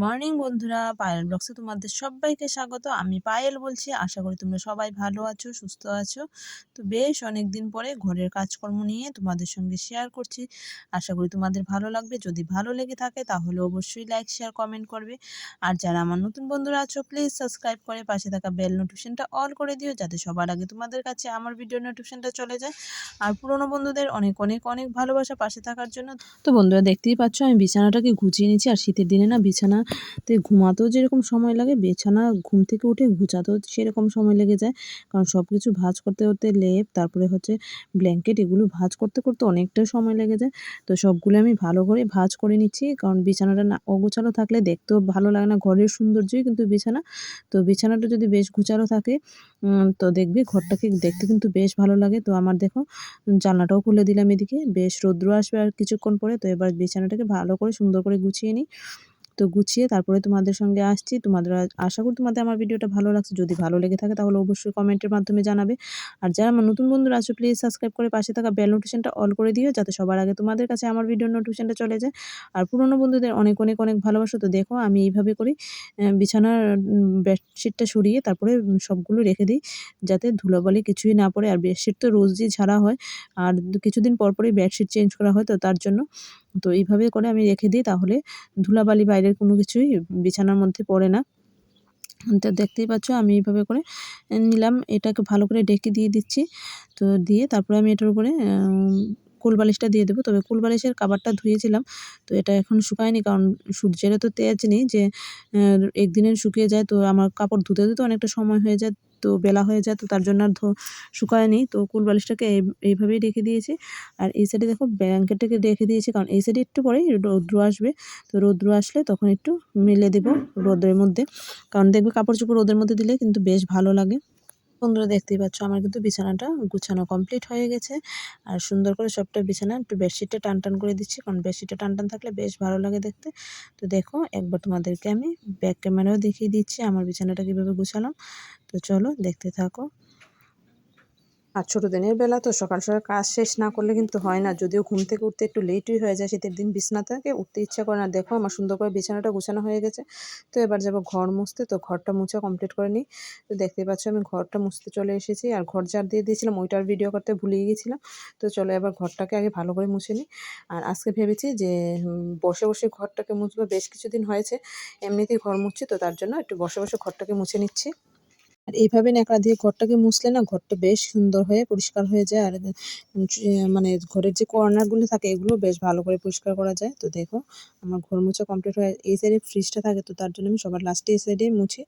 Morning বন্ধুরা, পায়েল ব্লগসে তোমাদের সবাইকে স্বাগত। আমি পায়েল বলছি। আশা করি তোমরা সবাই ভালো আছো, সুস্থ আছো। তো বেশ অনেক দিন পরে ঘরের কাজকর্ম নিয়ে তোমাদের সঙ্গে শেয়ার করছি। আশা করি তোমাদের ভালো লাগবে। যদি ভালো লেগে থাকে তাহলে অবশ্যই লাইক, শেয়ার, কমেন্ট করবে। আর যারা আমার নতুন বন্ধুরা আছো প্লিজ সাবস্ক্রাইব করে পাশে থাকা বেল নোটিফিকেশনটা অল করে দিও, যাতে সবার আগে তোমাদের কাছে আমার ভিডিও নোটিফিকেশনটা চলে যায়। আর পুরনো বন্ধুদের অনেক অনেক অনেক ভালোবাসা পাশে থাকার জন্য। তো বন্ধুরা, দেখতেই পাচ্ছ আমি বিছানাটাকে গুছিয়ে নিচ্ছি। আর শীতের দিনে না বিছানাতে ঘুমাতেও যেরকম সময় লাগে, বিছানা ঘুম থেকে উঠে গুছাতেও সেরকম সময় লেগে যায়। কারণ সব কিছু ভাঁজ করতে করতে লেপ, তারপরে হচ্ছে ব্ল্যাঙ্কেট, এগুলো ভাঁজ করতে করতে অনেকটা সময় লেগে যায়। তো সবগুলো আমি ভালো করে ভাঁজ করে নিচ্ছি, কারণ বিছানাটা না অগোছালো থাকলে দেখতেও ভালো লাগে না। ঘরের সৌন্দর্যই কিন্তু বিছানা। তো বিছানাটা যদি বেশ গোছালো থাকে তো দেখবি ঘরটাকে দেখতে কিন্তু বেশ ভালো লাগে। তো আমার দেখো জানলাটাও খুলে দিলাম, এদিকে বেশ রৌদ্র আসবে আর কিছুক্ষণ পরে। তো এবার বিছানাটাকে ভালো করে সুন্দর করে গুছিয়ে নিই। তো গুছিয়ে তারপরে তোমাদের সঙ্গে আসছি। আশা করি তোমাদের আমার ভিডিওটা ভালো লাগছে। যদি ভালো লেগে থাকে তাহলে অবশ্যই কমেন্টের মাধ্যমে জানাবে। আর যারা আমার নতুন বন্ধুরা আছো প্লিজ সাবস্ক্রাইব করে পাশে থাকা বেল নোটিফিকেশনটা অল করে দিও, যাতে সবার আগে তোমাদের কাছে আমার ভিডিওর নোটিফিকেশনটা চলে যায়। আর পুরনো বন্ধুদের অনেক অনেক অনেক ভালোবাসা। তো দেখো আমি এইভাবে করি বিছানার বেডশিটটা সরিয়ে তারপরে সবগুলো রেখে দিই, যাতে ধুলোবালি কিছুই না পড়ে। আর বেডশিট তো রোজই ঝাড়া হয়, আর কিছুদিন পর পরই বেডশিট চেঞ্জ করা হয়, তো তার জন্য তো এইভাবে করে আমি রেখে দিই, তাহলে ধুলাবালি বাইরের কোনো কিছুই বিছানার মধ্যে পড়ে না। তো দেখতেই পাচ্ছ আমি এইভাবে করে নিলাম, এটাকে ভালো করে ঢেকে দিয়ে দিচ্ছি। তো দিয়ে তারপরে আমি এটার উপরে কোলবালিশটা দিয়ে দেবো। তবে কোলবালিশের কাভারটা ধুয়েছিলাম, তো এটা এখন শুকায়নি, কারণ সূর্যের তো তেজ নেই যে একদিনে শুকিয়ে যায়। তো আমার কাপড় ধুতে ধুতে অনেকটা সময় হয়ে যায়, তো বেলা হয়ে যায়, তো তার জন্য আর শুকায়নি। তো কোলবালিশটাকে এইভাবেই রেখে দিয়েছি। আর এই সাইডে দেখো ব্ল্যাঙ্কেটটাকে রেখে দিয়েছি, কারণ এই সাইডে একটু পরেই রৌদ্র আসবে। তো রৌদ্র আসলে তখন একটু মেলে দেবো রোদের মধ্যে, কারণ দেখবে কাপড় চোপড় রোদের মধ্যে দিলে কিন্তু বেশ ভালো লাগে। বন্ধুরা, দেখতেই পাচ্ছ আমার কিন্তু বিছানাটা গুছানো কমপ্লিট হয়ে গেছে। আর সুন্দর করে সবটা বিছানা একটু বেডশিটটা টান টান করে দিচ্ছি, কারণ বেডশিটটা টান টান থাকলে বেশ ভালো লাগে দেখতে। তো দেখো একবার তোমাদেরকে আমি ব্যাক ক্যামেরাও দেখিয়ে দিচ্ছি আমার বিছানাটা কীভাবে গুছালাম। তো চলো দেখতে থাকো। আর ছোটো দিনের বেলা তো সকাল সকাল কাজ শেষ না করলে কিন্তু হয় না, যদিও ঘুম থেকে উঠতে একটু লেটই হয়ে যায়। শীতের দিন বিছানা থেকে উঠতে ইচ্ছা করে না। দেখো আমার সুন্দর করে বিছানাটা গুছানো হয়ে গেছে। তো এবার যাবো ঘর মুছতে। তো ঘরটা মুছা কমপ্লিট করে নিই। তো দেখতেই পাচ্ছ আমি ঘরটা মুছতে চলে এসেছি। আর ঘর ঝাড় দিয়ে দিয়েছিলাম, ওইটার ভিডিও করতে ভুলেই গেছিলাম। তো চলো এবার ঘরটাকে আগে ভালো করে মুছে নিই। আর আজকে ভেবেছি যে বসে বসে ঘরটাকে মুছবো। বেশ কিছুদিন হয়েছে এমনিতেই ঘর মুছছি, তো তার জন্য একটু বসে বসে ঘরটাকে মুছে নিচ্ছি। আর এইভাবে ন্যাকড়া দিয়ে ঘরটাকে মুছলে না ঘরটা বেশ সুন্দর হয়ে পরিষ্কার হয়ে যায়। আর মানে ঘরের যে কর্নারগুলো থাকে এগুলো বেশ ভালো করে পরিষ্কার করা যায়। তো দেখো আমার ঘর মোছা কমপ্লিট হয়ে এই সাইডে ফ্রিজটা থাকে, তো তার জন্য আমি সবার লাস্টে এই সাইডে মুছি।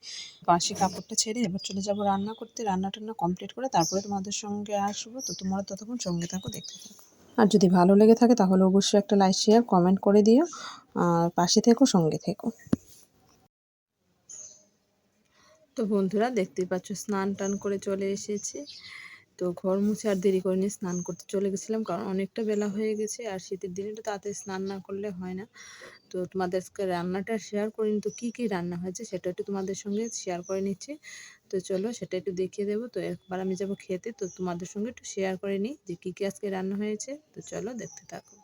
বাসি কাপড়টা ছেড়ে এবার চলে যাবো রান্না করতে। রান্না টান্না কমপ্লিট করে তারপরে তোমাদের সঙ্গে আসবো। তো তোমরা ততক্ষণ সঙ্গে থাকো, দেখতে থাকো। আর যদি ভালো লেগে থাকে তাহলে অবশ্যই একটা লাইক, শেয়ার, কমেন্ট করে দিও। আর পাশে থেকো, সঙ্গে থেকো। তো বন্ধুরা, দেখতেই পাচ্ছ স্নান টান করে চলে এসেছি। তো ঘর মুছে আর দেরি করিনি, স্নান করতে চলে গেছিলাম, কারণ অনেকটা বেলা হয়ে গেছে। আর শীতের দিনে তো তাড়াতাড়ি স্নান না করলে হয় না। তো তোমাদেরকে রান্নাটা শেয়ার করিনি, তো কী কী রান্না হয়েছে সেটা একটু তোমাদের সঙ্গে শেয়ার করে নিচ্ছি। তো চলো সেটা একটু দেখিয়ে দেবো। তো একবার আমি যাবো খেতে, তো তোমাদের সঙ্গে একটু শেয়ার করে নিই যে কী কী আজকে রান্না হয়েছে। তো চলো দেখতে থাকো।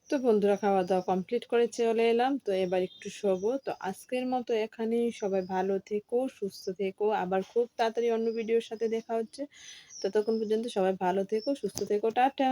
তো বন্ধুরা, খাওয়া দাওয়া কমপ্লিট করে চলে এলাম। তো এবার একটু শোবো। তো আজকের মতো এখানেই। সবাই ভালো থেকো, সুস্থ থেকো। আবার খুব তাড়াতাড়ি অন্য ভিডিওর সাথে দেখা হচ্ছে। তো ততক্ষণ পর্যন্ত সবাই ভালো থেকো, সুস্থ থেকো। টাটা।